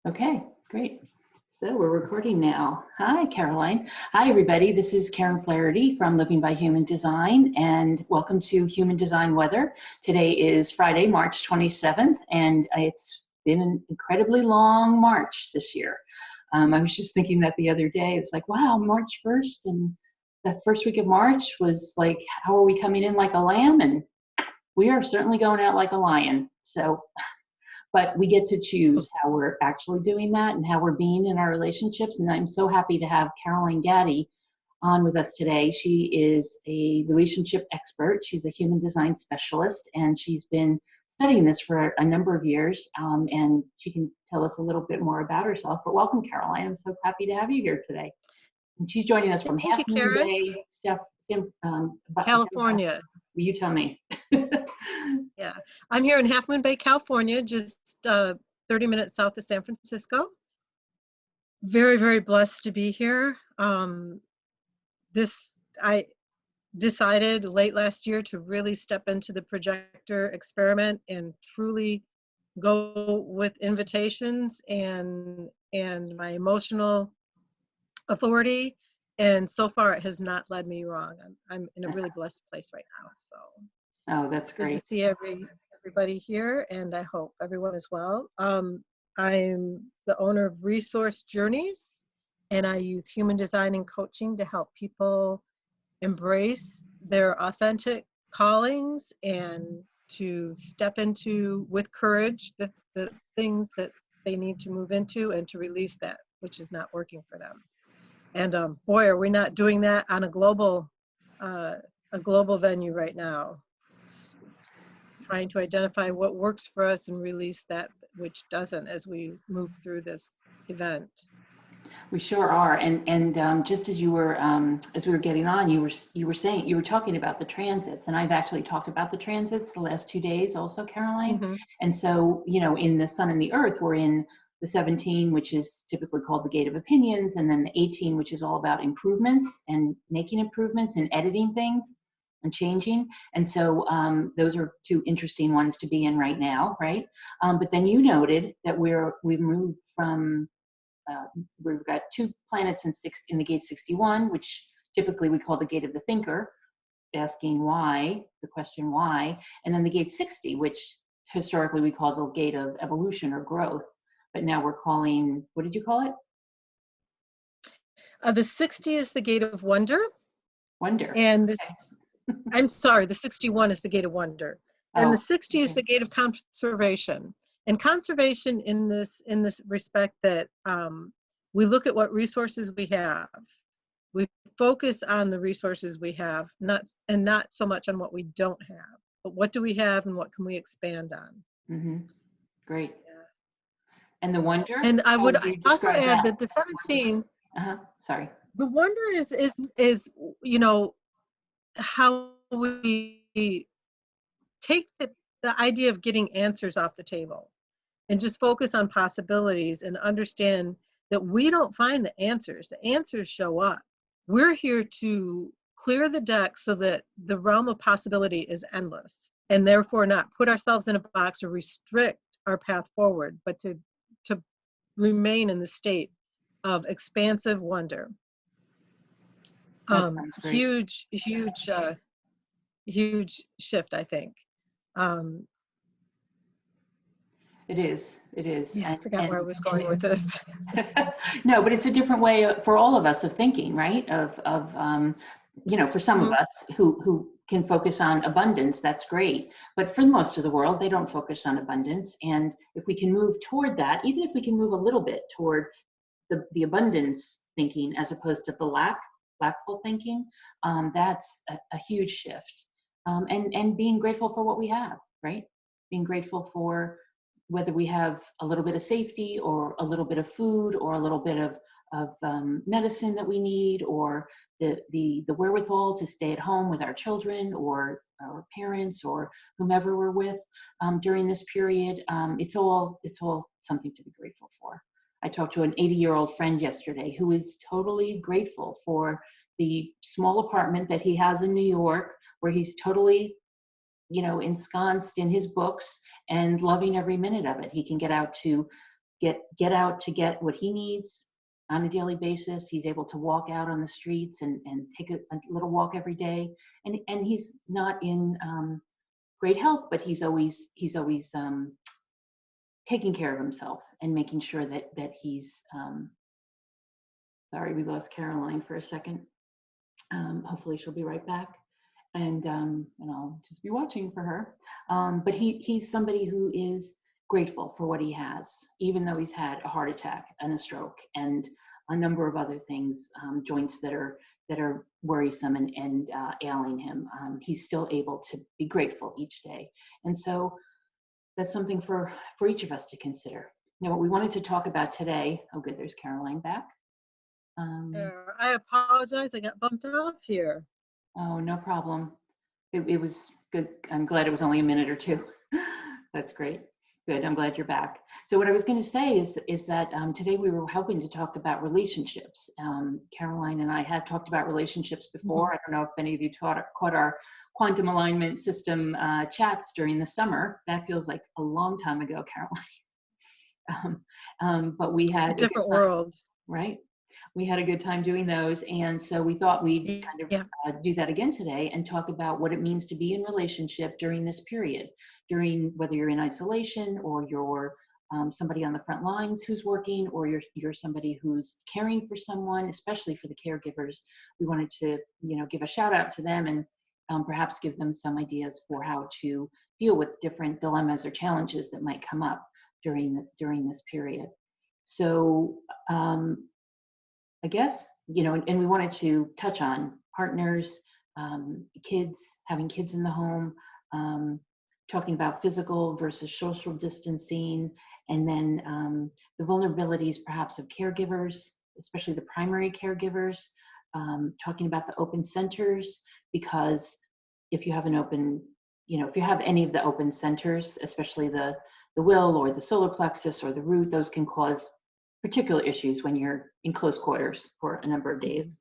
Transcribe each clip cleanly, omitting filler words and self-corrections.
Okay, great. So we're recording now. Hi, Caroline. Hi, everybody. This is Karen Flaherty from Living by Human Design, and welcome to Human Design Weather. Today is Friday, March 27th, and it's been an incredibly long March this year. I was just thinking that the other day. It's like, wow, March 1st, and that first week of March was like, how are we coming in like a lamb? And we are certainly going out like a lion. So but we get to choose how we're actually doing that and how we're being in our relationships. And I'm so happy to have Caroline Gaddy on with us today. She is a relationship expert. She's a human design specialist, and she's been studying this for a number of years. And she can tell us a little bit more about herself. But welcome, Caroline. I'm so happy to have you here today. And she's joining us from Thank Half you, Moon Karen. Bay, California. You tell me. Yeah, I'm here in Half Moon Bay, California, just 30 minutes south of San Francisco. Very, very blessed to be here. I decided late last year to really step into the projector experiment and truly go with invitations and my emotional authority. And so far, it has not led me wrong. I'm in a really blessed place right now. So. Oh, that's Good great. to see everybody here, and I hope everyone is well. I'm the owner of Resource Journeys, and I use human design and coaching to help people embrace their authentic callings and to step into, with courage, the things that they need to move into and to release that which is not working for them. And boy, are we not doing that on a global venue right now. Trying to identify what works for us and release that which doesn't as we move through this event. We sure are, and just as you were as we were getting on, you were talking about the transits, and I've actually talked about the transits the last 2 days, also, Caroline. Mm-hmm. And so, in the Sun and the Earth, we're in the 17, which is typically called the Gate of Opinions, and then the 18, which is all about improvements and making improvements and editing things and changing. And so those are two interesting ones to be in right now, right? But then you noted that we've moved from we've got two planets in the gate 61, which typically we call the gate of the thinker, asking why, the question why, and then the gate 60, which historically we call the gate of evolution or growth, but now we're calling, what did you call it? The 60 is the gate of wonder. Wonder. And this, okay. I'm sorry, the 61 is the gate of wonder. And the 60 is the gate of conservation. And conservation in this respect that we look at what resources we have. We focus on the resources we have, not so much on what we don't have, but what do we have and what can we expand on. Mm-hmm. Great. Yeah. And the wonder? And I would also add that the 17, sorry. The wonder is how we take the idea of getting answers off the table and just focus on possibilities and understand that we don't find the answers. The answers show up. We're here to clear the deck so that the realm of possibility is endless, and therefore not put ourselves in a box or restrict our path forward, but to remain in the state of expansive wonder. Huge shift, I think. It is. Yeah, I forgot where I was going with this. No, but it's a different way for all of us of thinking, right? Of for some of us who can focus on abundance, that's great. But for most of the world, they don't focus on abundance. And if we can move toward that, even if we can move a little bit toward the abundance thinking as opposed to the lackful thinking, that's a huge shift. And being grateful for what we have, right? Being grateful for whether we have a little bit of safety or a little bit of food or a little bit of medicine that we need, or the wherewithal to stay at home with our children or our parents or whomever we're with during this period. It's all something to be grateful for. I talked to an 80-year-old friend yesterday who is totally grateful for the small apartment that he has in New York, where he's totally, ensconced in his books and loving every minute of it. He can get out to get out to get what he needs on a daily basis. He's able to walk out on the streets and take a little walk every day. And he's not in great health, but he's always taking care of himself and making sure that he's sorry, we lost Caroline for a second. Hopefully she'll be right back, and I'll just be watching for her. But he's somebody who is grateful for what he has, even though he's had a heart attack and a stroke and a number of other things, joints that are worrisome and ailing him. He's still able to be grateful each day, and so that's something for each of us to consider. Now, what we wanted to talk about today. Oh, good, there's Caroline back. I apologize. I got bumped off here. Oh, no problem. It was good. I'm glad it was only a minute or two. That's great. Good. I'm glad you're back. So what I was going to say is that today we were hoping to talk about relationships. Caroline and I had talked about relationships before. I don't know if any of you caught our quantum alignment system chats during the summer. That feels like a long time ago, Caroline. But we had a different world, right? We had a good time doing those, and so we thought we'd kind of do that again today and talk about what it means to be in relationship during this period, during whether you're in isolation or you're somebody on the front lines who's working, or you're somebody who's caring for someone, especially for the caregivers. We wanted to give a shout out to them and perhaps give them some ideas for how to deal with different dilemmas or challenges that might come up during this period. So I guess, and we wanted to touch on partners, kids, having kids in the home, talking about physical versus social distancing, and then the vulnerabilities perhaps of caregivers, especially the primary caregivers, talking about the open centers, because if you have if you have any of the open centers, especially the will or the solar plexus or the root, those can cause particular issues when you're in close quarters for a number of days.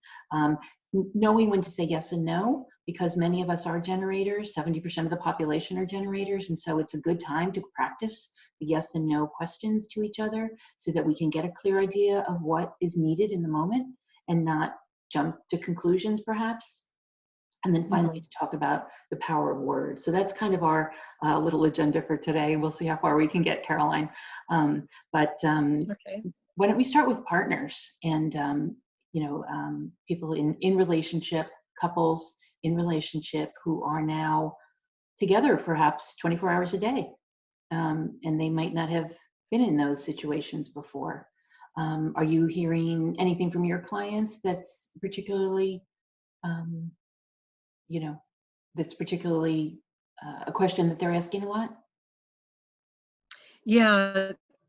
Knowing when to say yes and no, because many of us are generators, 70% of the population are generators, and so it's a good time to practice the yes and no questions to each other so that we can get a clear idea of what is needed in the moment and not jump to conclusions perhaps. And then finally to talk about the power of words. So that's kind of our little agenda for today. We'll see how far we can get, Caroline. Okay. Why don't we start with partners and people in relationship, couples in relationship who are now together perhaps 24 hours a day, and they might not have been in those situations before. Are you hearing anything from your clients that's particularly a question that they're asking a lot?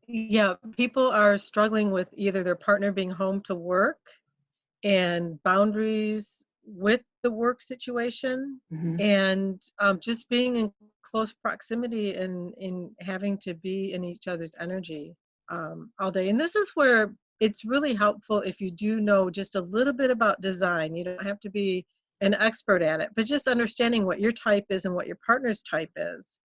Yeah, people are struggling with either their partner being home to work and boundaries with the work situation, and just being in close proximity and in having to be in each other's energy all day. And this is where it's really helpful if you do know just a little bit about design. You don't have to be an expert at it, but just understanding what your type is and what your partner's type is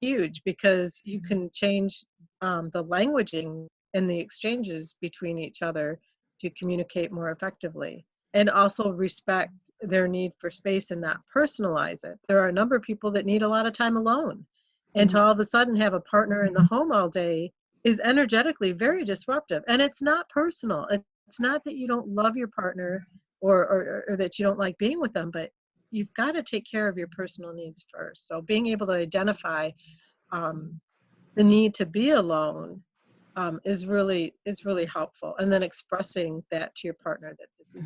huge, because you can change the languaging and the exchanges between each other to communicate more effectively, and also respect their need for space and not personalize it. There are a number of people that need a lot of time alone, and to all of a sudden have a partner in the home all day is energetically very disruptive. And it's not personal. It's not that you don't love your partner or that you don't like being with them, but you've got to take care of your personal needs first. So being able to identify the need to be alone is really helpful, and then expressing that to your partner that this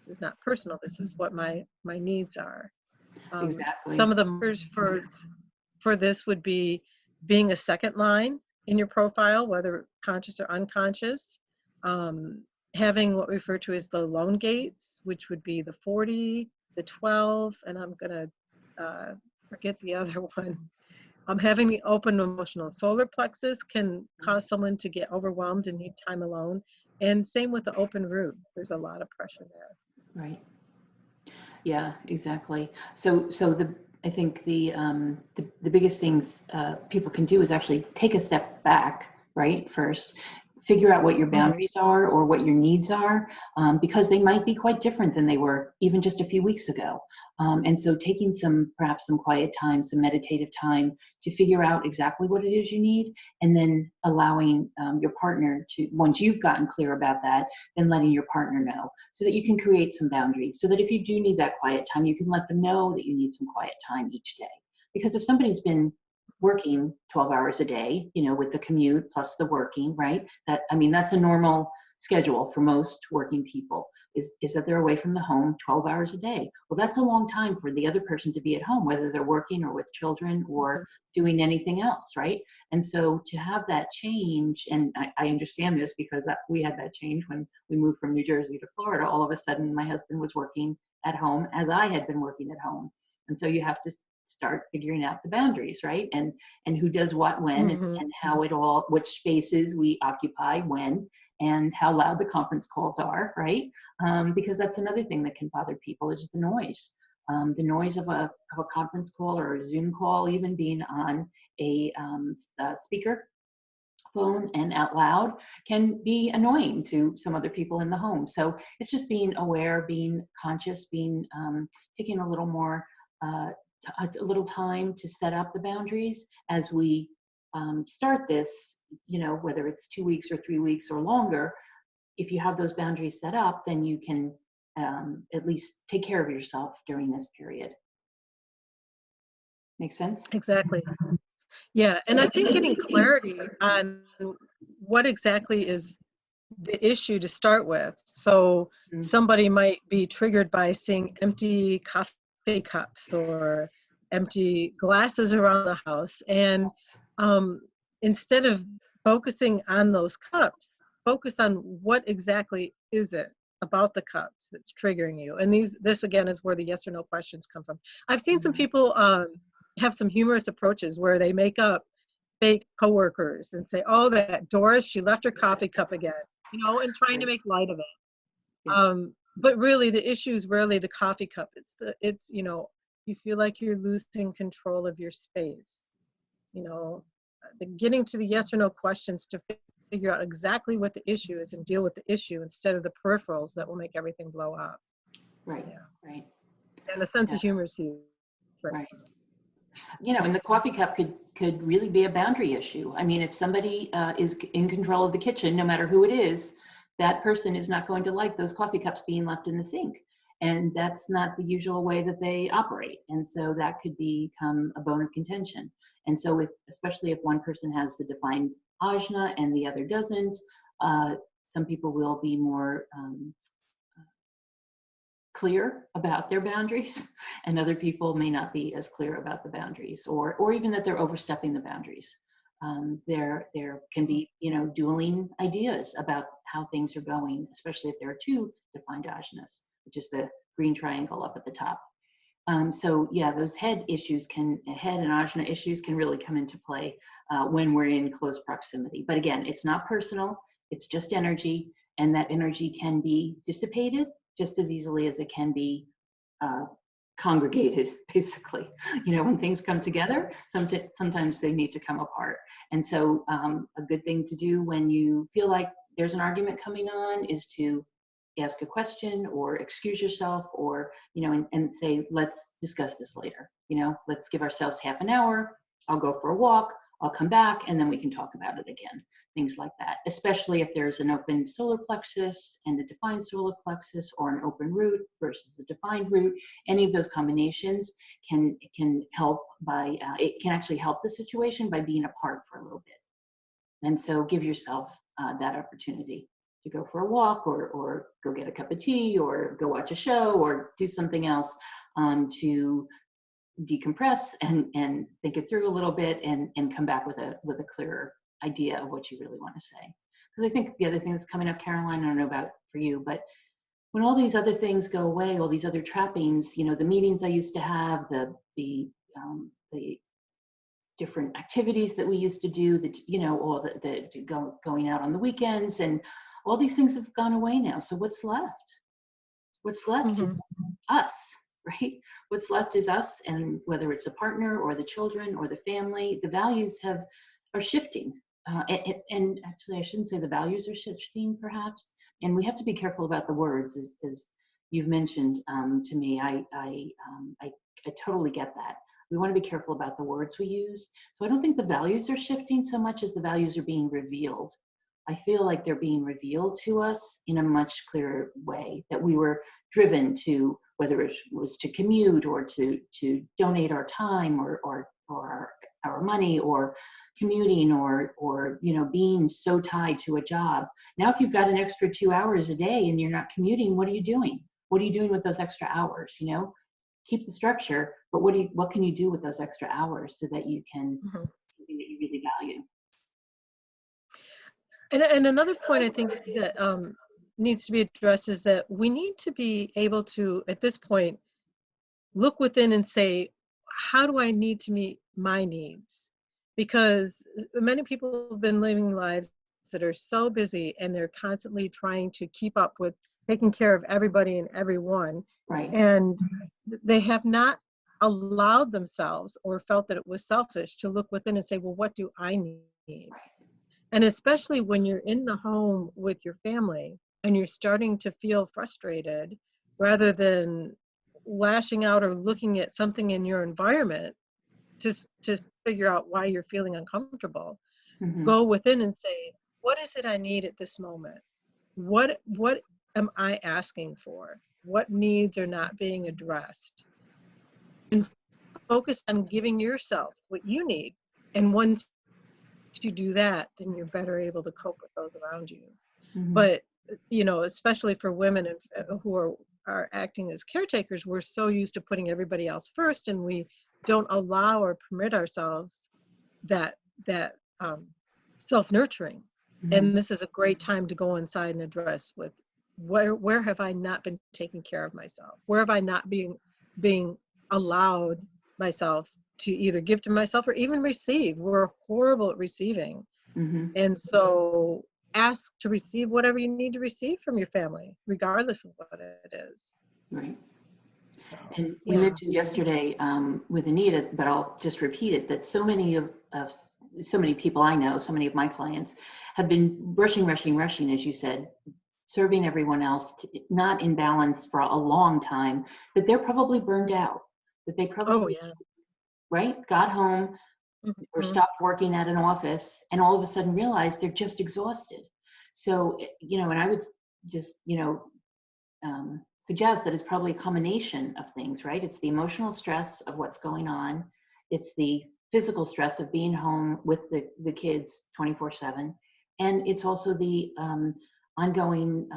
is not personal. This is what my needs are. Exactly. Some of the markers for this would be being a second line in your profile, whether conscious or unconscious. Having what we refer to as the lone gates, which would be the 40, the 12, and I'm gonna forget the other one. Having the open emotional solar plexus can cause someone to get overwhelmed and need time alone. And same with the open root. There's a lot of pressure there. Right. Yeah, exactly. So I think the biggest things people can do is actually take a step back right? First, figure out what your Mhm. boundaries are or what your needs are, because they might be quite different than they were even just a few weeks ago. And so taking perhaps some quiet time, some meditative time to figure out exactly what it is you need, and then allowing your partner to, once you've gotten clear about that, then letting your partner know so that you can create some boundaries so that if you do need that quiet time, you can let them know that you need some quiet time each day. Because if somebody's been working 12 hours a day, with the commute plus the working, right? I mean, that's a normal schedule for most working people, is that they're away from the home 12 hours a day. Well, that's a long time for the other person to be at home, whether they're working or with children or doing anything else, right? And so to have that change, and I understand this because we had that change when we moved from New Jersey to Florida. All of a sudden, my husband was working at home as I had been working at home. And so you have to start figuring out the boundaries, right? And who does what when, Mhm. and how it all, which spaces we occupy when, and how loud the conference calls are, right? Because that's another thing that can bother people, is just the noise of a conference call or a Zoom call, even being on a speaker phone and out loud, can be annoying to some other people in the home. So it's just being aware, being conscious, taking a little more, a little time to set up the boundaries as we start this, whether it's 2 weeks or 3 weeks or longer. If you have those boundaries set up, then you can at least take care of yourself during this period. Make sense? Exactly. Yeah, and I think getting clarity on what exactly is the issue to start with. So Mm. somebody might be triggered by seeing empty coffee cups or empty glasses around the house. And um, instead of focusing on those cups, focus on what exactly is it about the cups that's triggering you. And this again is where the yes or no questions come from. I've seen some Mhm. people have some humorous approaches where they make up fake coworkers and say, "Oh, that Doris, she left her coffee cup again," and trying to Right. make light of it. Yeah. But really, the issue is rarely the coffee cup. You feel like you're losing control of your space. You know, getting to the yes or no questions to figure out exactly what the issue is and deal with the issue instead of the peripherals that will make everything blow up. Right. Yeah, Right. and a sense Yeah. of humor is huge. Right. Right. And the coffee cup could really be a boundary issue. I mean, if somebody is in control of the kitchen, no matter who it is, that person is not going to like those coffee cups being left in the sink, and that's not the usual way that they operate. And so that could become a bone of contention. And so, especially if one person has the defined ajna and the other doesn't, some people will be more clear about their boundaries and other people may not be as clear about the boundaries, or even that they're overstepping the boundaries. There can be dueling ideas about how things are going, especially if there are two defined ajnas, which is the green triangle up at the top. So yeah, those head and ajna issues can really come into play when we're in close proximity. But again, it's not personal, it's just energy, and that energy can be dissipated just as easily as it can be uh, congregated, basically. When things come together, sometimes they need to come apart. And so a good thing to do when you feel like there's an argument coming on is to ask a question or excuse yourself, or and say, let's discuss this later. Let's give ourselves half an hour. I'll go for a walk, I'll come back, and then we can talk about it again. Things like that, especially if there's an open solar plexus and a defined solar plexus, or an open root versus a defined root. Any of those combinations can help by it can actually help the situation by being apart for a little bit. And so give yourself that opportunity to go for a walk, or go get a cup of tea, or go watch a show, or do something else to decompress and think it through a little bit, and come back with a clearer idea of what you really want to say. Because I think the other thing that's coming up, Caroline, I don't know about for you, but when all these other things go away, all these other trappings, the meetings I used to have, the different activities that we used to do, all going out on the weekends, and all these things have gone away now. So what's left? What's left Mhm. is us, right? What's left is us, and whether it's a partner or the children or the family, the values are shifting. and actually, I shouldn't say the values are shifting, perhaps, and we have to be careful about the words, as you've mentioned to me. I totally get that. We want to be careful about the words we use. So I don't think the values are shifting so much as the values are being revealed. I feel like they're being revealed to us in a much clearer way, that we were driven to, whether it was to commute or to donate our time or our money, or commuting, or being so tied to a job. Now, if you've got an extra 2 hours a day and you're not commuting, what are you doing? What are you doing with those extra hours? Keep the structure, but what can you do with those extra hours so that you can Mhm. something that you really value? And another point I think that needs to be addressed is that we need to be able to, at this point, look within and say, how do I need to meet my needs? Because many people have been living lives that are so busy, and they're constantly trying to keep up with taking care of everybody and everyone. Right. And they have not allowed themselves, or felt that it was selfish, to look within and say, well, what do I need? And especially when you're in the home with your family and you're starting to feel frustrated, rather than lashing out or looking at something in your environment to figure out why you're feeling uncomfortable, Hmm. go within and say, what is it I need at this moment? What am I asking for? What needs are not being addressed? And focus on giving yourself what you need. And once you do that, then you're better able to cope with those around you. Hmm. But especially for women who are acting as caretakers, we're so used to putting everybody else first, and we don't allow or permit ourselves that self-nurturing. Hmm. And this is a great time to go inside and address with, where have I not been taking care of myself? Where have I not being allowed myself to either give to myself or even receive? We're horrible at receiving. Hmm. And so ask to receive whatever you need to receive from your family, regardless of what it is. Right. So, And we yeah. mentioned yesterday with Anita, but I'll just repeat it, that so many people I know, so many of my clients have been rushing, as you said, serving everyone else, not in balance for a long time, that they're probably burned out, that they Oh, probably, yeah. right, got home or Mhm. stopped working at an office and all of a sudden realized they're just exhausted. So, and I would just, suggest that it's probably a combination of things, right? It's the emotional stress of what's going on. It's the physical stress of being home with the kids 24/7. And it's also the ongoing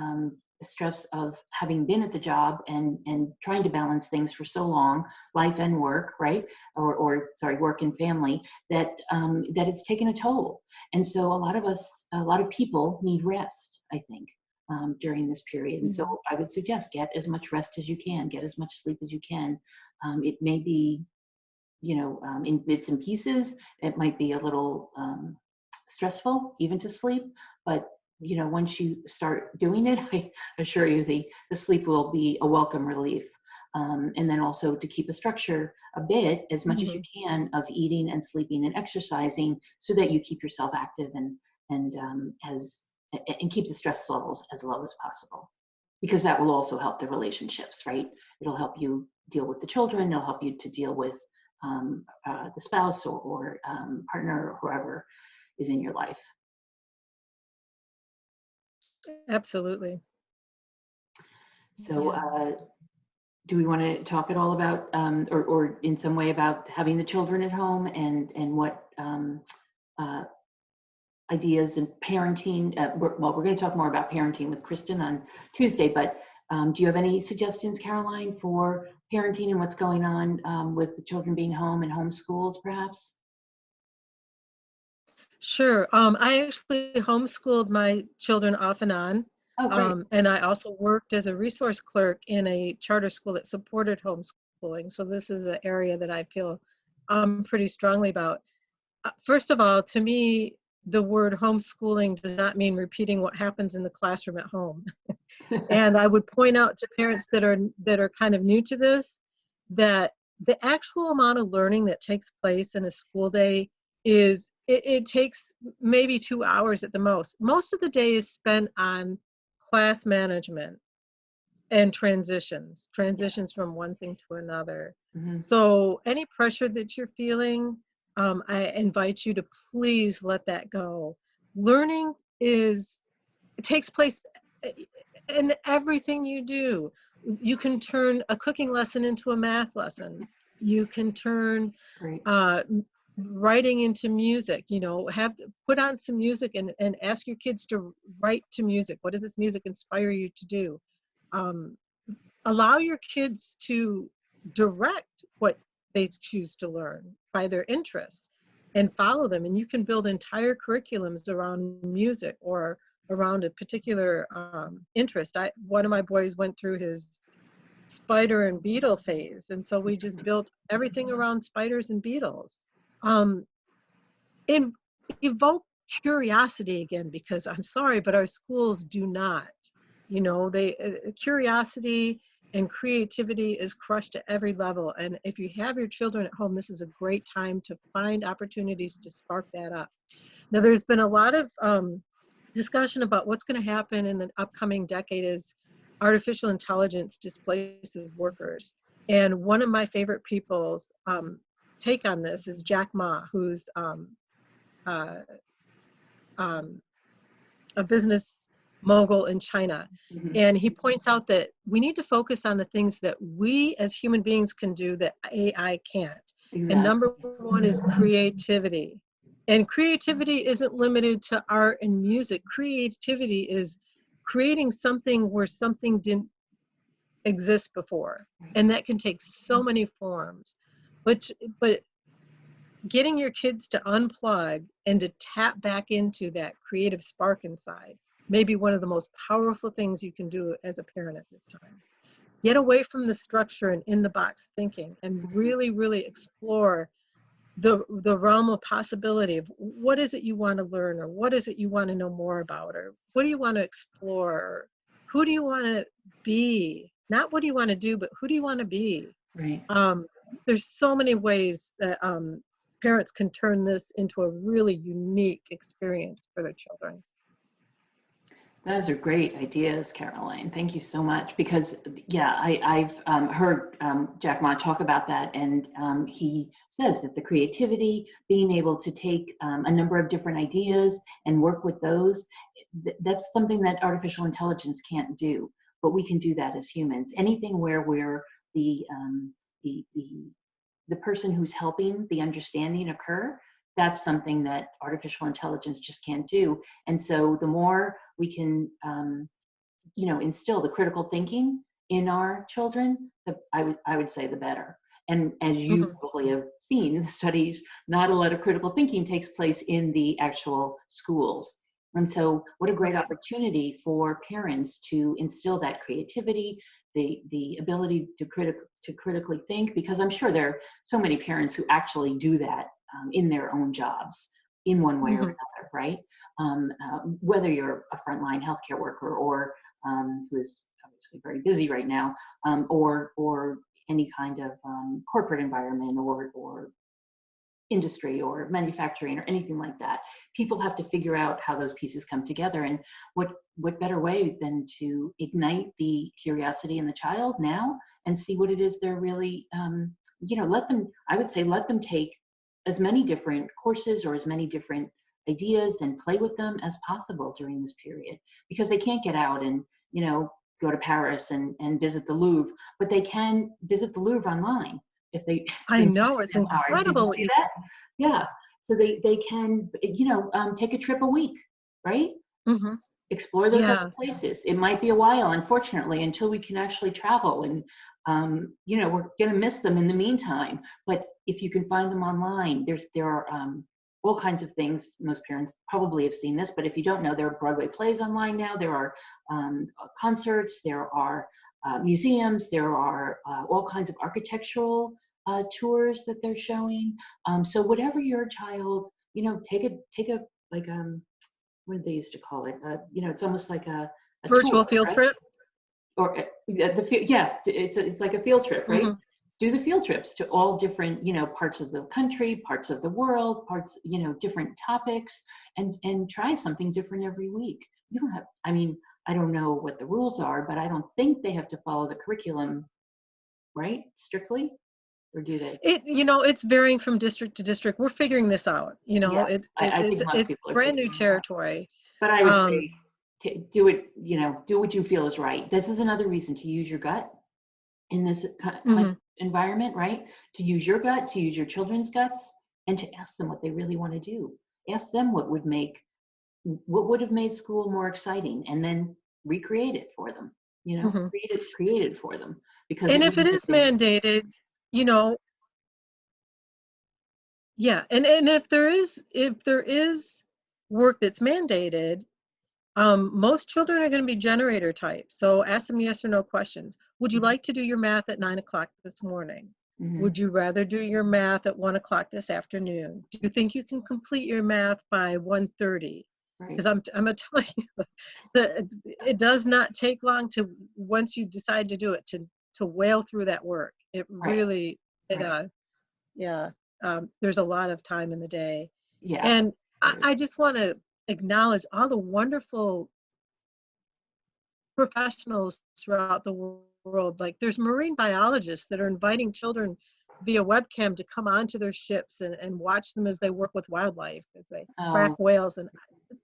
stress of having been at the job and trying to balance things for so long, life and work, right? Or sorry, work and family, that it's taken a toll. And so a lot of people need rest, I think, during this period. And so Mhm. I would suggest get as much rest as you can, get as much sleep as you can. It may be, in bits and pieces, it might be a little stressful even to sleep, but once you start doing it, I assure you the sleep will be a welcome relief. And then also to keep a structure a bit, as much as you Mhm. can, of eating and sleeping and exercising, so that you keep yourself active and as and keep the stress levels as low as possible, because that will also help the relationships, right? It'll help you deal with the children. It'll help you to deal with the spouse or partner or whoever is in your life. Absolutely. So, Yeah. do we want to talk at all about, or in some way about having the children at home and what uh, ideas and parenting? We're going to talk more about parenting with Kristen on Tuesday, but do you have any suggestions, Caroline, for parenting and what's going on with the children being home and homeschooled, perhaps? Sure. I actually homeschooled my children off and on. Oh, great. And I also worked as a resource clerk in a charter school that supported homeschooling. So this is an area that I feel pretty strongly about. First of all, to me, the word homeschooling does not mean repeating what happens in the classroom at home. And I would point out to parents that are kind of new to this, that the actual amount of learning that takes place in a school day is it takes maybe 2 hours at the most. Most of the day is spent on class management and transitions from one thing to another. Mm-hmm. So any pressure that you're feeling, I invite you to please let that go. Learning it takes place in everything you do. You can turn a cooking lesson into a math lesson. You can turn Great. Writing into music. Put on some music and ask your kids to write to music. What does this music inspire you to do? Um, Allow your kids to direct what they choose to learn by their interests and follow them. And you can build entire curriculums around music or around a particular interest. One of my boys went through his spider and beetle phase, and so we just built everything around spiders and beetles. Um, in, Evoke curiosity again, because I'm sorry, but our schools do not. Curiosity and creativity is crushed at every level. And if you have your children at home, this is a great time to find opportunities to spark that up. Now, there's been a lot of discussion about what's going to happen in the upcoming decade as artificial intelligence displaces workers. And one of my favorite people's take on this is Jack Ma, who's uh, um, a business mogul in China. Mm-hmm. And he points out that we need to focus on the things that we as human beings can do that AI can't. Exactly. And number one is creativity. And creativity isn't limited to art and music. Creativity is creating something where something didn't exist before. And that can take so many forms. But getting your kids to unplug and to tap back into that creative spark inside may be one of the most powerful things you can do as a parent at this time. Get away from the structure and in the box thinking and really, really explore the realm of possibility of what is it you want to learn, or what is it you want to know more about, or what do you want to explore, or who do you want to be? Not what do you want to do, but who do you want to be? Right. There's so many ways that parents can turn this into a really unique experience for their children. Those are great ideas, Caroline. Thank you so much. Because yeah, I've heard Jack Ma talk about that, and he says that the creativity, being able to take a number of different ideas and work with those, that's something that artificial intelligence can't do, but we can do that as humans. Anything where we're the the person who's helping the understanding occur, that's something that artificial intelligence just can't do. And so the more we can instill the critical thinking in our children, I would say the better. And as you probably have seen in the studies, not a lot of critical thinking takes place in the actual schools. And so what a great opportunity for parents to instill that creativity, the ability to critically think, because I'm sure there are so many parents who actually do that in their own jobs in one way or another, right? Whether you're a frontline healthcare worker or who is obviously very busy right now, or any kind of corporate environment or industry or manufacturing or anything like that. People have to figure out how those pieces come together, and what better way than to ignite the curiosity in the child now and see what it is they're really, I would say let them take as many different courses or as many different ideas and play with them as possible during this period, because they can't get out and go to Paris and visit the Louvre, but they can visit the Louvre online if they. I know, it's incredible. Did you see that? Yeah. So they can take a trip a week, right? Mm-hmm. Explore those Yeah. other places. It might be a while, unfortunately, until we can actually travel, and we're going to miss them in the meantime. But if you can find them online, there are all kinds of things. Most parents probably have seen this, but if you don't know, there are Broadway plays online now. There are concerts. There are museums. There are all kinds of architectural tours that they're showing. So whatever your child, take a like what did they used to call it? It's almost like a Virtual tour, field right? trip. Or it's like a field trip, right? do the field trips to all different, parts of the country, parts of the world, parts, different topics, and try something different every week. You don't have, I mean, I don't know what the rules are, but I don't think they have to follow the curriculum, right? Strictly, or do they? It's varying from district to district. We're figuring this out. Yeah, I think most It's people are brand new figuring it out. territory. But I would Um, say do it, do what you feel is right. This is another reason to use your gut in this kind of mhm, environment, right? To use your gut, to use your children's guts, and to ask them what they really want to do. Ask them what would have made school more exciting, and then recreate it for them. mhm. Create it for them, because And it if it means that is they. mandated, you know, yeah. And if there is work that's mandated, most children are going to be generator type. So ask them yes or no questions. Would you Mhm, like to do your math at 9 o'clock this morning? mhm, Would you rather do your math at 1 o'clock this afternoon? Do you think you can complete your math by 1:30? right, Because I'm gonna tell you that it does not take long to, once you decide to do it, to whale through that work. It right, really, it right. yeah, there's a lot of time in the day. Yeah, And I, there is. I just want to acknowledge all the wonderful professionals throughout the world. Like there's marine biologists that are inviting children via webcam to come onto their ships and watch them as they work with wildlife, as they track Oh, whales. And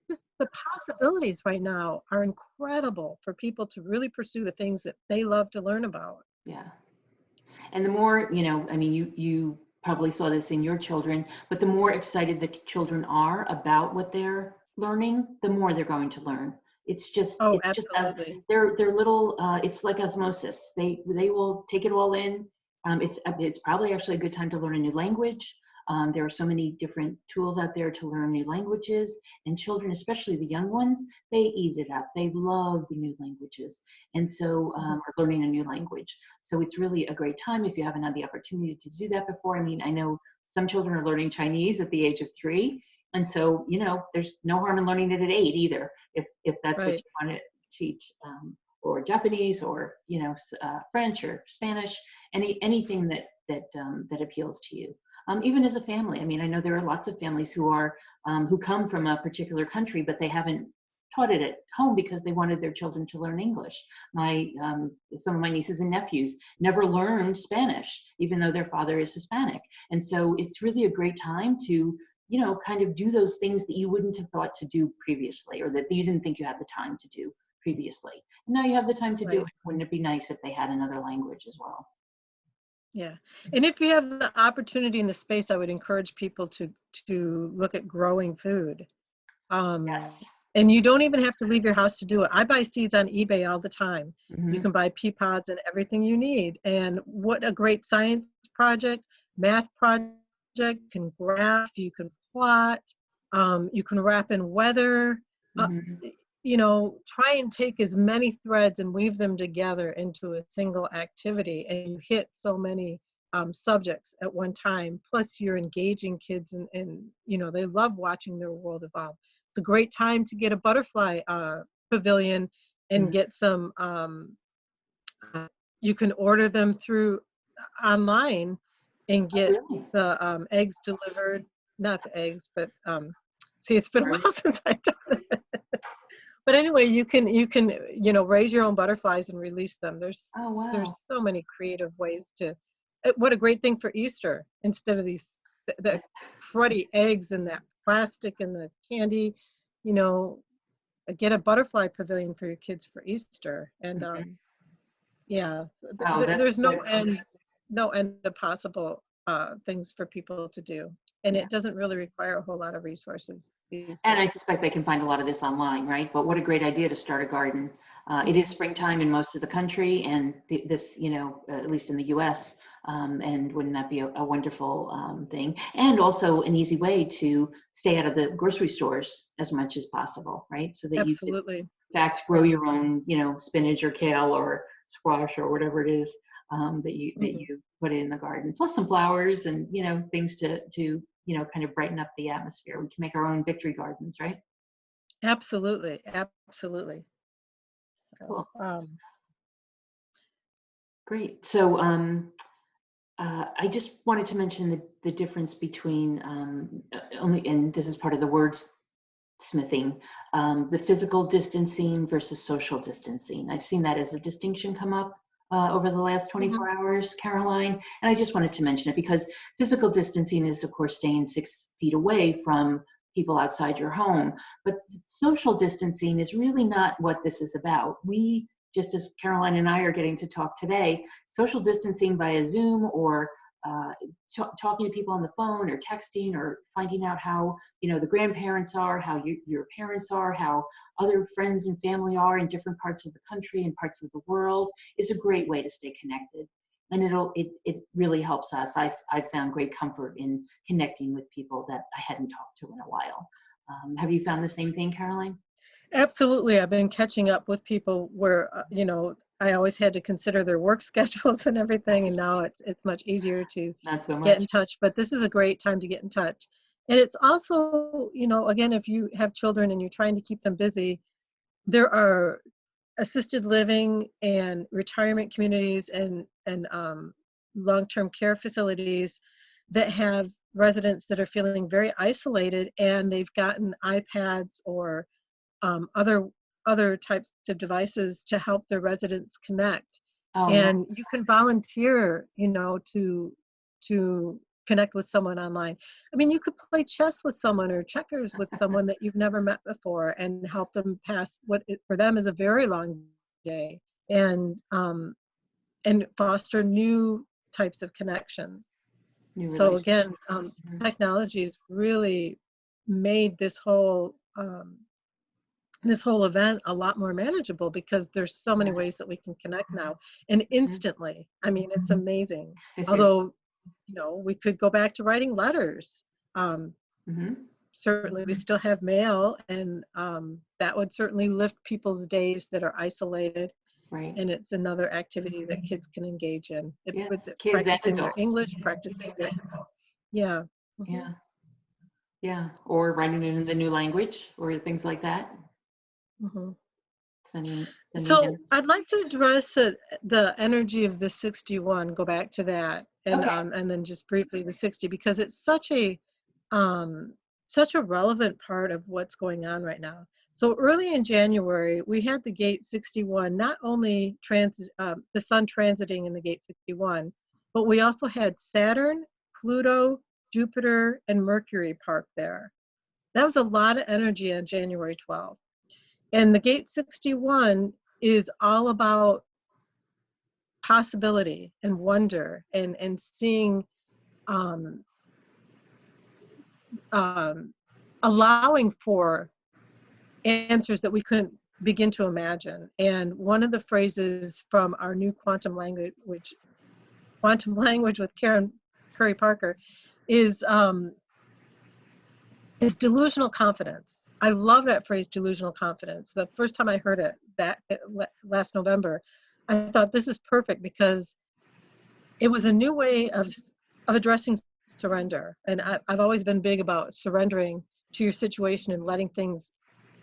just the possibilities right now are incredible for people to really pursue the things that they love to learn about. yeah. And the more, I mean, you probably saw this in your children, but the more excited the children are about what they're learning, the more they're going to learn. Oh, It's just as absolutely. they're little. It's like osmosis. They will take it all in. It's probably actually a good time to learn a new language. There are so many different tools out there to learn new languages, and children, especially the young ones, they eat it up. They love the new languages, and so Mhm. or learning a new language. So it's really a great time if you haven't had the opportunity to do that before. I mean, I know some children are learning Chinese at the age of 3. And so, there's no harm in learning it at 8 either, if that's what Right. you want to teach, or Japanese, or, French or Spanish, anything that appeals to you. Even as a family, I mean, I know there are lots of families who come from a particular country, but they haven't taught it at home because they wanted their children to learn English. Some of my nieces and nephews never learned Spanish, even though their father is Hispanic. And so it's really a great time to, kind of do those things that you wouldn't have thought to do previously, or that you didn't think you had the time to do previously. And now you have the time to do it. Right. Wouldn't it be nice if they had another language as well? Yeah. And if you have the opportunity in the space, I would encourage people to look at growing food. Um, Yes. and you don't even have to leave your house to do it. I buy seeds on eBay all the time. You Hmm. can buy pea pods and everything you need. And what a great science project, math project, can graph, you can plot, you can wrap in weather. Uh, Hmm. Try and take as many threads and weave them together into a single activity, and you hit so many subjects at one time. Plus, you're engaging kids, and they love watching their world evolve. It's a great time to get a butterfly pavilion and get some. You can order them through online and Oh, get really? the eggs delivered. Not the eggs, but see, it's been a Right. while since I've done it. But anyway, you can raise your own butterflies and release them. Oh, wow. There's so many creative ways to. What a great thing for Easter, instead of the cruddy eggs and that plastic and the candy. You know, get a butterfly pavilion for your kids for Easter, and Mhm. yeah, Oh, there's no that's end, no end of possible things for people to do, and yeah. it doesn't really require a whole lot of resources these And I days. suspect they can find a lot of this online, right? But what a great idea to start a garden. It is springtime in most of the country, and this, at least in the US, and wouldn't that be a wonderful thing? And also an easy way to stay out of the grocery stores as much as possible, right? So that you could, Absolutely. in fact, grow Yeah. your own, spinach or kale or squash or whatever it is, that Mhm. you put in the garden, plus some flowers and, things to kind of brighten up the atmosphere. We can make our own victory gardens, right? Absolutely. Absolutely. So, Cool. Great. So, I just wanted to mention the difference between only, and this is part of the wordsmithing, the physical distancing versus social distancing. I've seen that as a distinction come up over the last Mhm. 24 hours, Caroline, and I just wanted to mention it because physical distancing is, of course, staying 6 feet away from people outside your home, but social distancing is really not what this is about. We, just as Caroline and I are getting to talk today, social distancing via Zoom or uh, talking to people on the phone or texting or finding out how the grandparents are, how your parents are, how other friends and family are in different parts of the country and parts of the world is a great way to stay connected. And it really helps us. I've found great comfort in connecting with people that I hadn't talked to in a while. Have you found the same thing, Caroline? Absolutely. I've been catching up with people where, I always had to consider their work schedules and everything, and now it's much easier to Not so get in much. touch. But this is a great time to get in touch. And it's also, again, if you have children and you're trying to keep them busy, there are assisted living and retirement communities and long-term care facilities that have residents that are feeling very isolated, and they've gotten iPads or other types of devices to help their residents connect. Oh, And nice. you can volunteer, to connect with someone online. I mean, you could play chess with someone or checkers with someone that you've never met before and help them pass for them is a very long day, and foster new types of connections. New So again, relationships. Mhm. technology has really made this whole event a lot more manageable because there's so many ways that Yes. we can connect now and Mhm. instantly. I mean, it's amazing. It is. Although, we could go back to writing letters. Um, Mhm. Certainly, we still have mail, and that would certainly lift people's days that are isolated. Right. And it's another activity that kids can engage in, Yes, with kids and practicing their adults. English, practicing their, yeah. Hmm. Yeah, yeah. Or writing it in the new language or things like that. Hmm. Sending So notes. I'd like to address the energy of the 61, go back to that, Okay. and then just briefly the 60, because it's um, such a relevant part of what's going on right now. So early in January, we had the gate 61, not only the sun transiting in the gate 61, but we also had Saturn, Pluto, Jupiter, and Mercury parked there. That was a lot of energy on January 12th. And the gate 61 is all about possibility and wonder and seeing, um, um, allowing for answers that we couldn't begin to imagine. And one of the phrases from our new quantum language with Karen Curry Parker, is is delusional confidence. I love that phrase, delusional confidence. The first time I heard it last November, I thought this is perfect because it was a new way of addressing surrender. And I've always been big about surrendering to your situation and letting things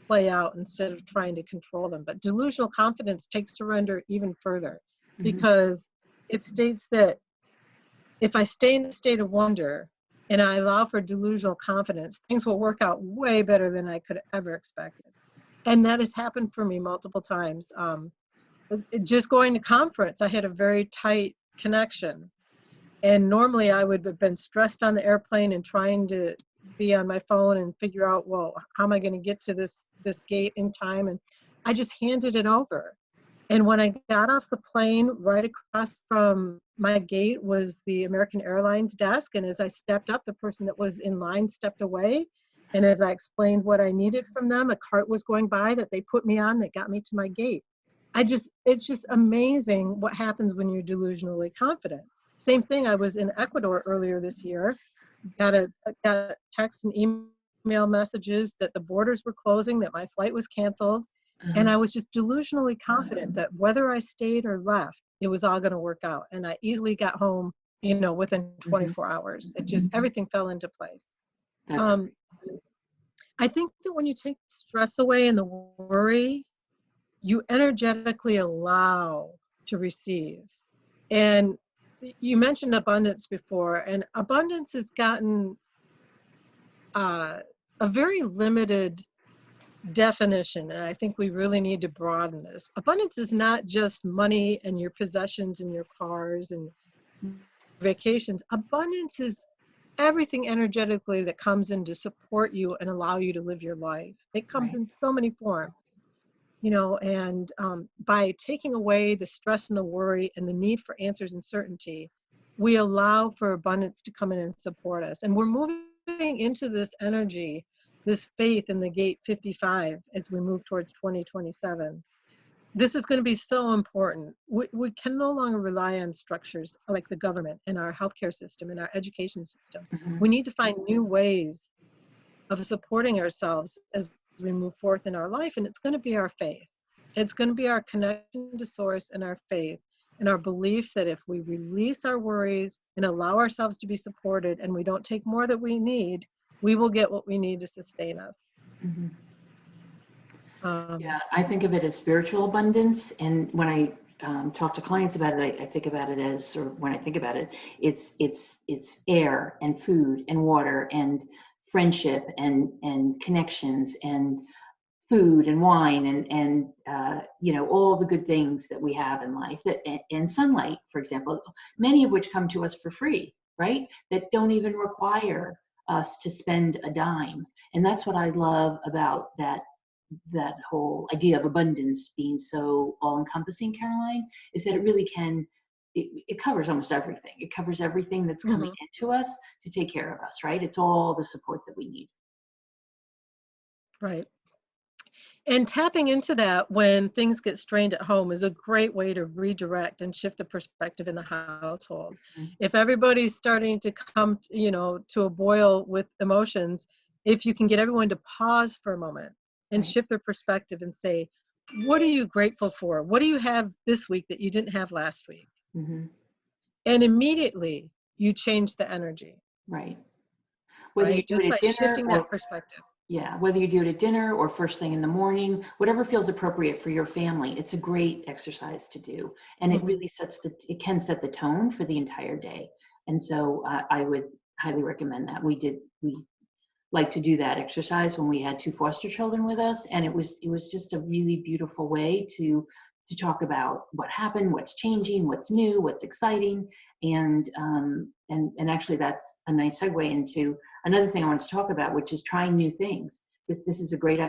play out instead of trying to control them. But delusional confidence takes surrender even further, Mhm. because it states that if I stay in a state of wonder and I allow for delusional confidence, things will work out way better than I could ever expected. And that has happened for me multiple times. Just going to conference, I had a very tight connection. And normally I would have been stressed on the airplane and trying to be on my phone and figure out, well, how am I going to get to this gate in time? And I just handed it over. And when I got off the plane, right across from my gate was the American Airlines desk. And as I stepped up, the person that was in line stepped away. And as I explained what I needed from them, a cart was going by that they put me on that got me to my gate. It's just amazing what happens when you're delusionally confident. Same thing, I was in Ecuador earlier this year, got text and email messages that the borders were closing, that my flight was canceled. And Uh-huh. I was just delusionally confident that whether I stayed or left, it was all going to work out. And I easily got home, within Mhm. 24 hours. It just, everything fell into place. That's Um, I think that when you take stress away and the worry, you energetically allow to receive. And you mentioned abundance before, and abundance has gotten a very limited definition, and I think we really need to broaden this. Abundance is not just money and your possessions and your cars and vacations. Abundance is everything energetically that comes in to support you and allow you to live your life. It comes Right. in so many forms, you know, and by taking away the stress and the worry and the need for answers and certainty, we allow for abundance to come in and support us. And we're moving into this energy, this faith in the gate 55 as we move towards 2027. This is going to be so important. We can no longer rely on structures like the government and our healthcare system and our education system. Hmm. We need to find new ways of supporting ourselves as we move forth in our life, and it's going to be our faith. It's going to be our connection to source and our faith and our belief that if we release our worries and allow ourselves to be supported and we don't take more than we need, we will get what we need to sustain us. Hmm. Um, Yeah, I think of it as spiritual abundance. And when I talk to clients about it, I think about it as, or when I think about it, it's air and food and water and friendship and connections and food and wine and you know, all the good things that we have in life, that and sunlight, for example, many of which come to us for free, right? That don't even require us to spend a dime. And that's what I love about that whole idea of abundance being so all-encompassing, Caroline, is that it really can, it covers almost everything. It covers everything that's coming into us to take care of us, right? It's all the support that we need. right. And tapping into that when things get strained at home is a great way to redirect and shift the perspective in the household. Mhm. If everybody's starting to come, you know, to a boil with emotions, if you can get everyone to pause for a moment and Right. shift their perspective and say, what are you grateful for? What do you have this week that you didn't have last week? Hmm. And immediately you change the energy, Right. Whether you right? do Just it by at dinner shifting that or, perspective. yeah, whether you do it at dinner or first thing in the morning, whatever feels appropriate for your family, it's a great exercise to do. And it Mhm. really it can set the tone for the entire day. And so I would highly recommend that. We like to do that exercise when we had two foster children with us, and it was just a really beautiful way to talk about what happened, what's changing, what's new, what's exciting. And actually that's a nice segue into another thing I want to talk about, which is trying new things. This is a great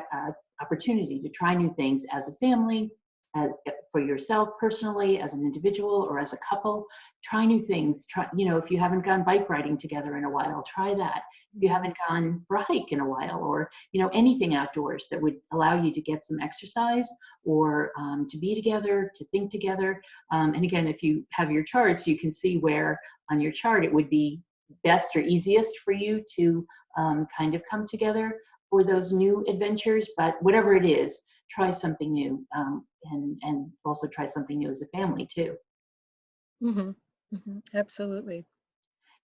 opportunity to try new things as a family, as, for yourself personally, as an individual or as a couple. Try new things. Try, you know, if you haven't gone bike riding together in a while, try that. If you haven't gone for a hike in a while, or you know, anything outdoors that would allow you to get some exercise, or to be together, to think together. And again, if you have your charts, you can see where on your chart it would be best or easiest for you to kind of come together for those new adventures. But whatever it is, try something new, and also try something new as a family too. Mhm. Mhm. Absolutely.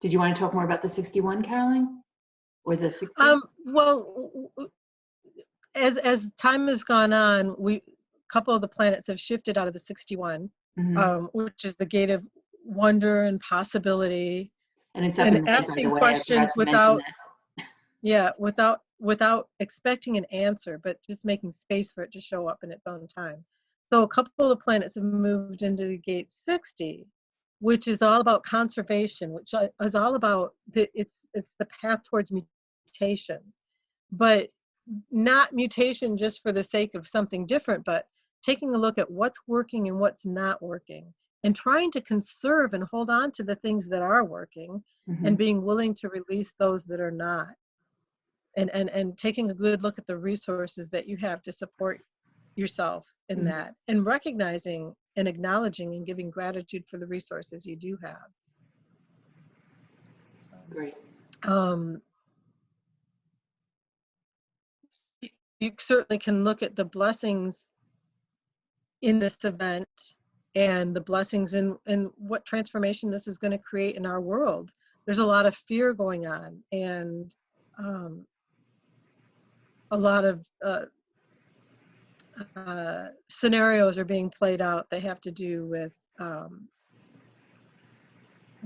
Did you want to talk more about the 61, Caroline, or the 60? Well, as time has gone on, we a couple of the planets have shifted out of the 61, Hmm. which is the gate of wonder and possibility, And it's up and in red, by the asking way. I forgot questions to mention without, that. yeah, without expecting an answer, but just making space for it to show up in its own time. So a couple of planets have moved into the gate 60, which is all about conservation, which is all about it's the path towards mutation, but not mutation just for the sake of something different, but taking a look at what's working and what's not working and trying to conserve and hold on to the things that are working Hmm. and being willing to release those that are not, and taking a good look at the resources that you have to support yourself in Hmm. that, and recognizing and acknowledging and giving gratitude for the resources you do have. So Great. um, you certainly can look at the blessings in this event and the blessings in what transformation this is going to create in our world. There's a lot of fear going on, and um, a lot of scenarios are being played out. They have to do with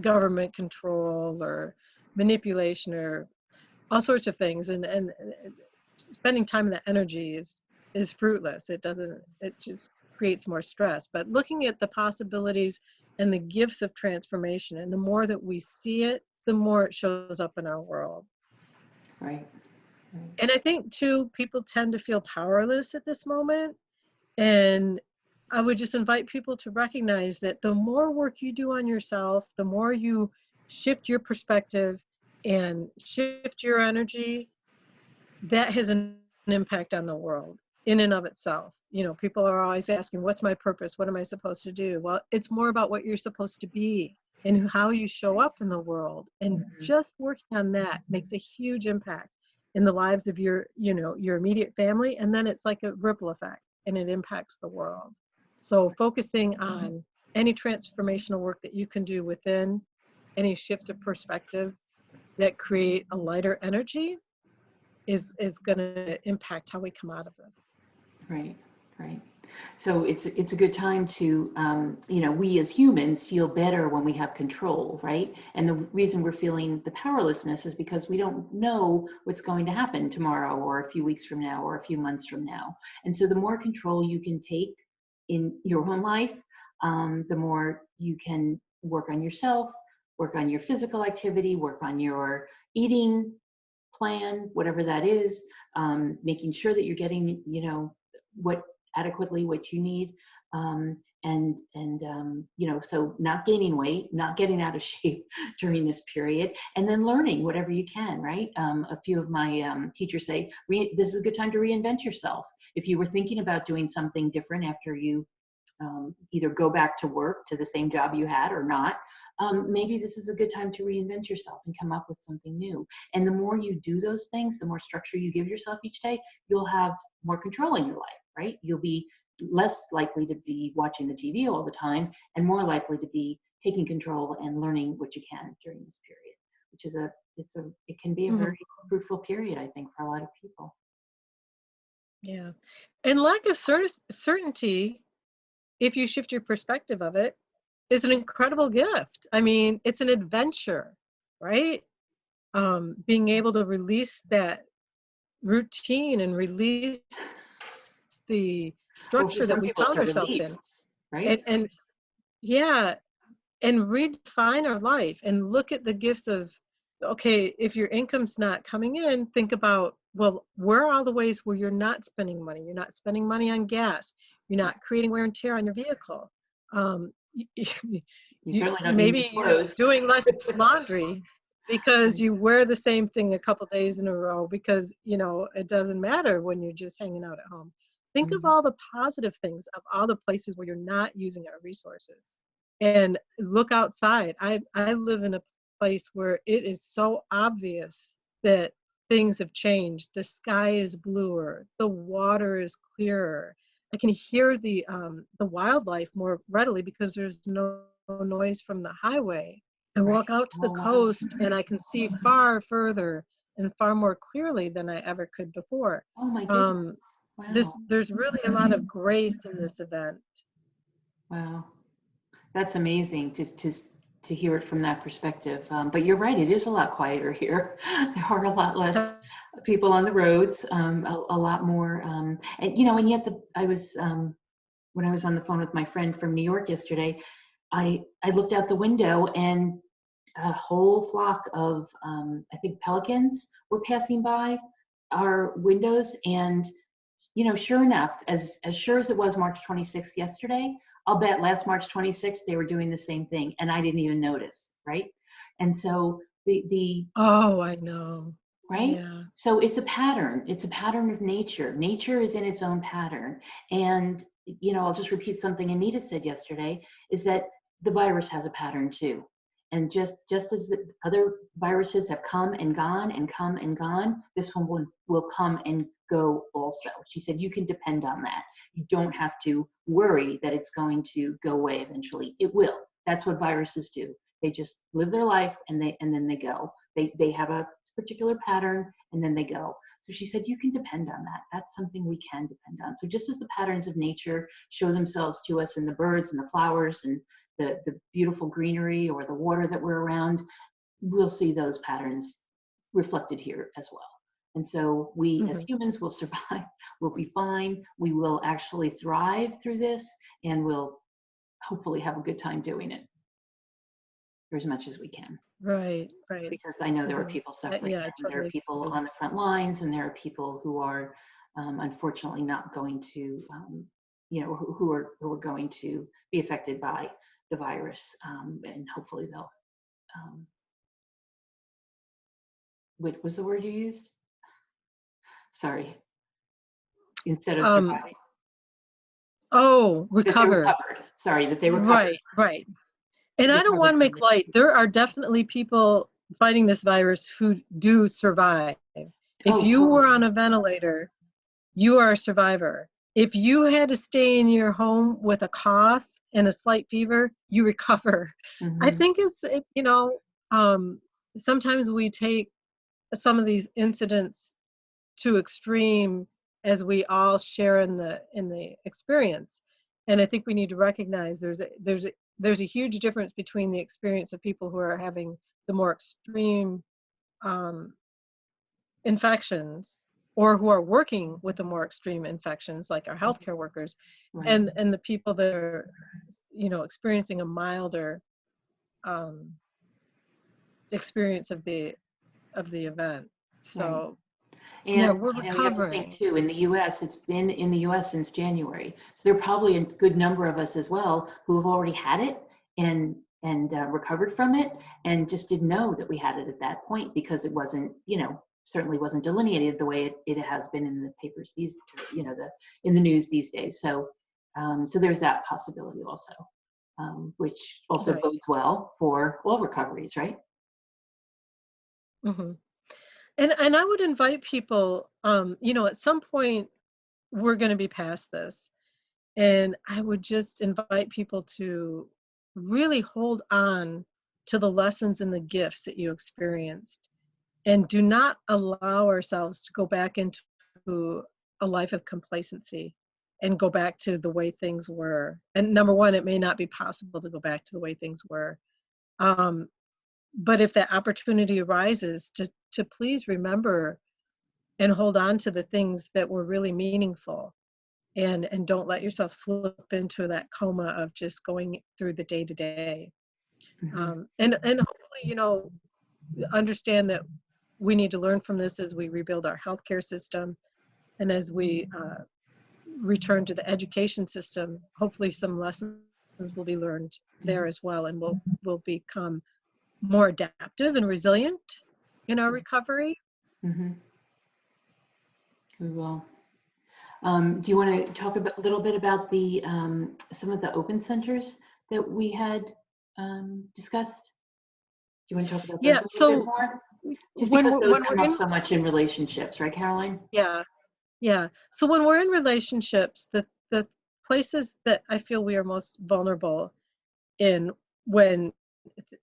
government control or manipulation or all sorts of things. And spending time and that energy is fruitless. It just creates more stress. But looking at the possibilities and the gifts of transformation, and the more that we see it, the more it shows up in our world. Right. And I think too, people tend to feel powerless at this moment. And I would just invite people to recognize that the more work you do on yourself, the more you shift your perspective and shift your energy, that has an impact on the world in and of itself. You know, people are always asking, what's my purpose? What am I supposed to do? Well, it's more about what you're supposed to be and how you show up in the world. And just working on that makes a huge impact in the lives of your, you know, your immediate family. And then it's like a ripple effect and it impacts the world. So focusing on any transformational work that you can do within, any shifts of perspective that create a lighter energy is going to impact how we come out of this. Right, right. So it's a good time to, you know, we as humans feel better when we have control, right? And the reason we're feeling the powerlessness is because we don't know what's going to happen tomorrow or a few weeks from now or a few months from now. And so the more control you can take in your own life, the more you can work on yourself, work on your physical activity, work on your eating plan, whatever that is, making sure that you're getting, you know, what adequately what you need, you know, so not gaining weight, not getting out of shape during this period, and then learning whatever you can, right? A few of my teachers say this is a good time to reinvent yourself. If you were thinking about doing something different after you either go back to work to the same job you had or not, maybe this is a good time to reinvent yourself and come up with something new. And the more you do those things, the more structure you give yourself each day, you'll have more control in your life, right? You'll be less likely to be watching the TV all the time and more likely to be taking control and learning what you can during this period, which is it can be a very fruitful period, I think, for a lot of people. Yeah. And lack of certainty, if you shift your perspective of it, is an incredible gift. I mean, it's an adventure, right? Being able to release that routine and release the Well, for structure that some we people, it's found a ourselves relief, in. right? And yeah, and redefine our life and look at the gifts of, okay, if your income's not coming in, think about, well, where are all the ways where you're not spending money? You're not spending money on gas. You're not creating wear and tear on your vehicle. You certainly don't need new Maybe you're clothes. doing less laundry because you wear the same thing a couple days in a row because, you know, it doesn't matter when you're just hanging out at home. Think of all the positive things of all the places where you're not using our resources. And look outside. I live in a place where it is so obvious that things have changed. The sky is bluer, the water is clearer. I can hear the wildlife more readily because there's no noise from the highway. I Right. walk out to the Oh, wow. coast and I can see far further and far more clearly than I ever could before. Oh my goodness. Wow. There's really a lot of grace in this event. Wow. That's amazing to hear it from that perspective. But you're right, it is a lot quieter here. There are a lot less people on the roads, a lot more. And, you know, and yet I was, when I was on the phone with my friend from New York yesterday, I looked out the window and a whole flock of, I think, pelicans were passing by our windows. And, you know, sure enough, as sure as it was March 26th yesterday, I'll bet last March 26th they were doing the same thing, and I didn't even notice, right? And so Oh, I know. right? Yeah. So it's a pattern. It's a pattern of nature. Nature is in its own pattern. And, you know, I'll just repeat something Anita said yesterday, is that the virus has a pattern too. And just as the other viruses have come and gone and come and gone, this one will come and go also. She said, you can depend on that. You don't have to worry that it's going to go away eventually. It will. That's what viruses do. They just live their life and then they go. They have a particular pattern and then they go. So she said, you can depend on that. That's something we can depend on. So just as the patterns of nature show themselves to us in the birds and the flowers and the beautiful greenery or the water that we're around, we'll see those patterns reflected here as well. And so we as humans will survive, we'll be fine, we will actually thrive through this, and we'll hopefully have a good time doing it for as much as we can. Right, right. Because I know there are people suffering, Yeah, and there are totally. people on the front lines, and there are people who are unfortunately not going to, who are going to be affected by the virus, and hopefully they'll. What was the word you used? Sorry. Instead of Um, surviving. oh, That they recover. recovered. Sorry, that they recovered. Right, right. And I don't Recovered want to from make it. light. There are definitely people fighting this virus who do survive. If Oh, you were totally. on a ventilator, you are a survivor. If you had to stay in your home with a cough and a slight fever, you recover. I Mm-hmm. think sometimes we take some of these incidents to extreme as we all share in the experience. And I think we need to recognize there's a huge difference between the experience of people who are having the more extreme um, infections, or who are working with the more extreme infections, like our healthcare workers, Right. and the people that are, experiencing a milder um, experience of the event. Right. So yeah, And we're you have to think recovering. too, in the US, it's been in the US since January. So there are probably a good number of us as well who have already had it and recovered from it, and just didn't know that we had it at that point because it wasn't, certainly wasn't delineated the way it has been in the papers in the news these days. So so there's that possibility also, which also Right. bodes well for all recoveries, right? hmm and I would invite people, at some point we're going to be past this, and I would just invite people to really hold on to the lessons and the gifts that you experienced, and do not allow ourselves to go back into a life of complacency and go back to the way things were. And number one, it may not be possible to go back to the way things were. Um, but if that opportunity arises, to please remember and hold on to the things that were really meaningful, and don't let yourself slip into that coma of just going through the day to day. Mm-hmm. And hopefully, understand that we need to learn from this as we rebuild our healthcare system, and as we return to the education system. Hopefully some lessons will be learned there as well, and we'll become more adaptive and resilient in our recovery. Mm-hmm. We will. Do you want to talk a little bit about the some of the open centers that we had discussed? Do you want to talk about those Yeah, a little bit so more? Just when because we're, those when we're come up in so much in relationships, right, Caroline? yeah, yeah. So when we're in relationships, the places that I feel we are most vulnerable in, when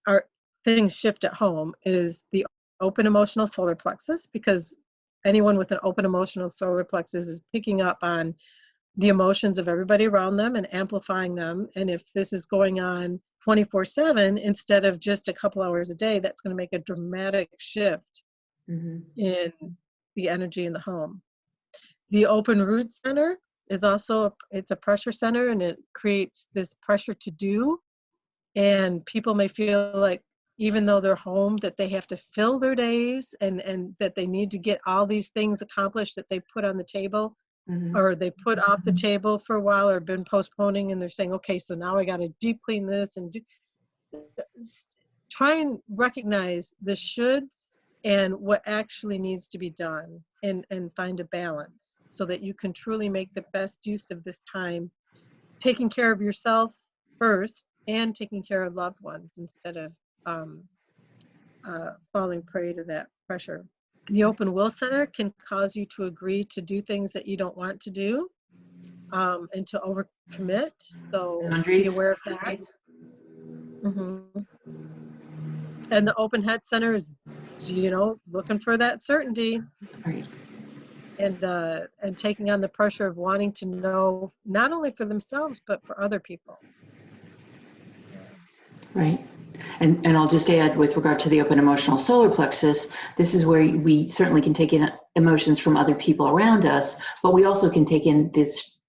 our things shift at home, is the open emotional solar plexus, because anyone with an open emotional solar plexus is picking up on the emotions of everybody around them and amplifying them. And if this is going on 24/7 instead of just a couple hours a day, that's going to make a dramatic shift Mm-hmm. in the energy in the home. The open root center is also, it's a pressure center, and it creates this pressure to do. And people may feel like, even though they're home, that they have to fill their days, and that they need to get all these things accomplished that they put on the table, Mm-hmm. or they put off the table for a while, or been postponing, and they're saying, okay, so now I got to deep clean this and do. Try and recognize the shoulds and what actually needs to be done, and find a balance so that you can truly make the best use of this time, taking care of yourself first and taking care of loved ones, instead of um, falling prey to that pressure. The open will center can cause you to agree to do things that you don't want to do, and to overcommit. So be Boundaries. aware of that. hmm And the open head center is, looking for that certainty, Right. and taking on the pressure of wanting to know, not only for themselves but for other people. Right. And I'll just add with regard to the open emotional solar plexus, this is where we certainly can take in emotions from other people around us, but we also can take in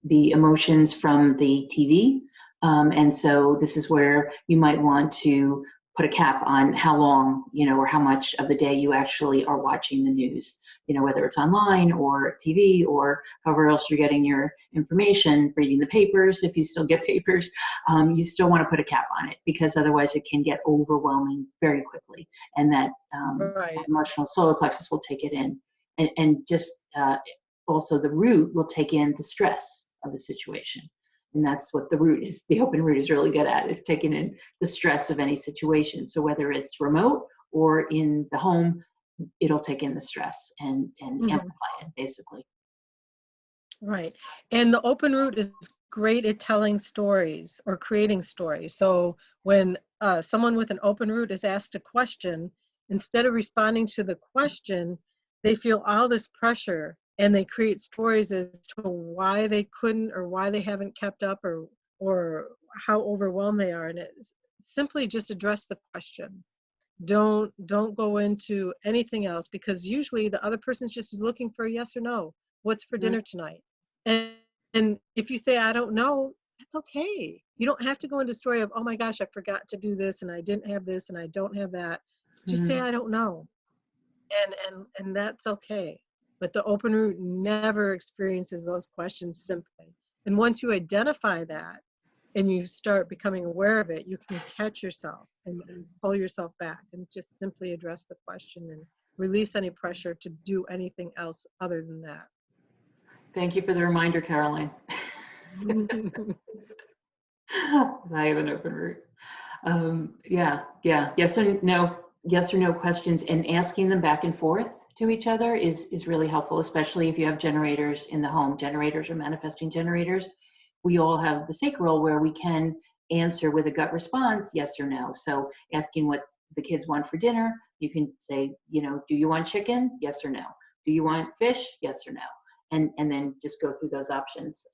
the emotions from the TV. And so this is where you might want to put a cap on how long, or how much of the day you actually are watching the news, whether it's online or TV or however else you're getting your information, reading the papers, if you still get papers. You still want to put a cap on it, because otherwise it can get overwhelming very quickly. And that Right. emotional solar plexus will take it in. And just also the root will take in the stress of the situation. And that's what the open root is really good at, is taking in the stress of any situation. So whether it's remote or in the home, it'll take in the stress and Mhm. amplify it, basically. Right. And the open route is great at telling stories or creating stories. So when someone with an open route is asked a question, instead of responding to the question, they feel all this pressure and they create stories as to why they couldn't or why they haven't kept up or how overwhelmed they are. And it's simply just address the question. Don't go into anything else, because usually the other person's just looking for a yes or no. What's for Mhm. dinner tonight? And, and if you say I don't know, that's okay. You don't have to go into story of, oh my gosh, I forgot to do this and I didn't have this and I don't have that. Just say Mhm. I don't know. And that's okay. But the open route never experiences those questions simply. And once you identify that and you start becoming aware of it, you can catch yourself and pull yourself back and just simply address the question and release any pressure to do anything else other than that. Thank you for the reminder, Caroline. I have an open route. Yeah. Yes or no questions, and asking them back and forth to each other is really helpful, especially if you have generators in the home. Generators or manifesting generators, we all have the sacral where we can answer with a gut response, yes or no. So asking what the kids want for dinner, you can say, do you want chicken? Yes or no. Do you want fish? Yes or no. And then just go through those options.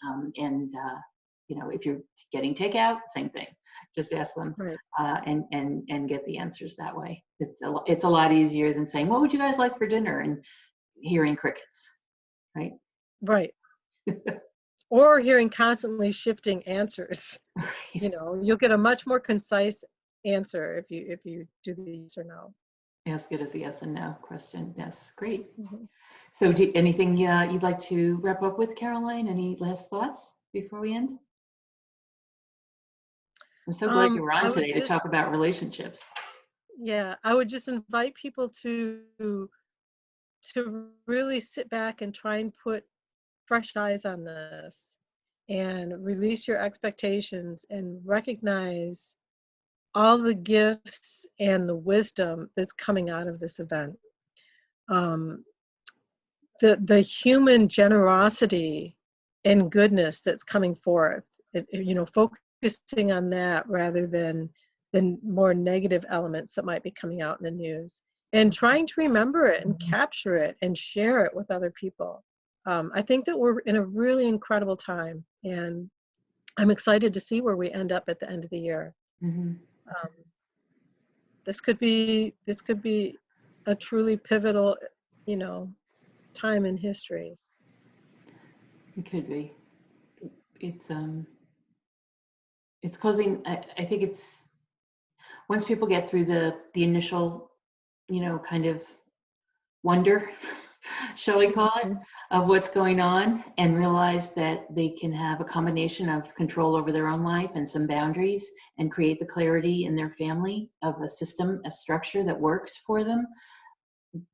If you're getting takeout, same thing. Just ask them Right, and get the answers that way. It's a lot easier than saying, "What would you guys like for dinner?" and hearing crickets, right? right. Or hearing constantly shifting answers. Right. You'll get a much more concise answer if you do the yes or no. Ask it as a yes and no question. Yes, great. Mhm. So, anything you'd like to wrap up with, Caroline? Any last thoughts before we end? I'm so glad you were on I would today to talk just, about relationships. yeah, I would just invite people to really sit back and try and put fresh eyes on this and release your expectations and recognize all the gifts and the wisdom that's coming out of this event. Um, the human generosity and goodness that's coming forth, focusing on that rather than more negative elements that might be coming out in the news, and trying to remember it and capture it and share it with other people. I think that we're in a really incredible time, and I'm excited to see where we end up at the end of the year. Mm-hmm. um, this could be a truly pivotal, you know time in history. It could be. It's it's causing. I think it's once people get through the initial, kind of wonder, shall we call it, Mhm. of what's going on, and realize that they can have a combination of control over their own life and some boundaries, and create the clarity in their family of a system, a structure that works for them.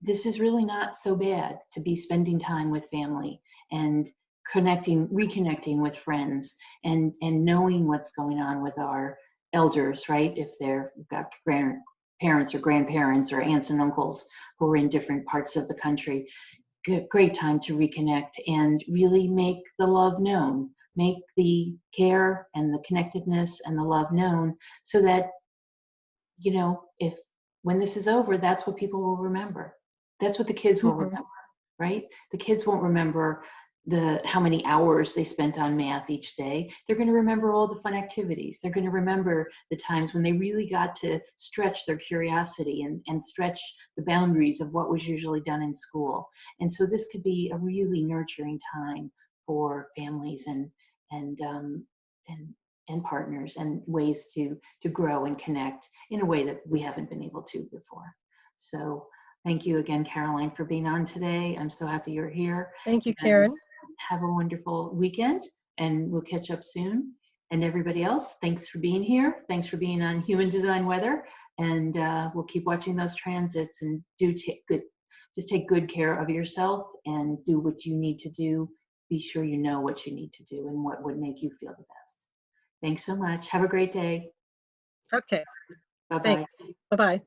This is really not so bad, to be spending time with family and reconnecting with friends, and knowing what's going on with our elders, right? If we've got grandparents or grandparents or aunts and uncles who are in different parts of the country. Great time to reconnect and really make the love known, make the care and the connectedness and the love known, so that, if when this is over, that's what people will remember. That's what the kids will Mhm. remember, right? The kids won't remember how many hours they spent on math each day. They're going to remember all the fun activities. They're going to remember the times when they really got to stretch their curiosity and stretch the boundaries of what was usually done in school. And so this could be a really nurturing time for families and um, and and partners, and ways to grow and connect in a way that we haven't been able to before. So thank you again, Caroline, for being on today. I'm so happy you're here. Thank you, And Karen. have a wonderful weekend, and we'll catch up soon. And everybody else, thanks for being here. Thanks for being on Human Design Weather. And we'll keep watching those transits, and just take good care of yourself and do what you need to do. Be sure you know what you need to do and what would make you feel the best. Thanks so much. Have a great day. Okay, Bye-bye. thanks. Bye-bye.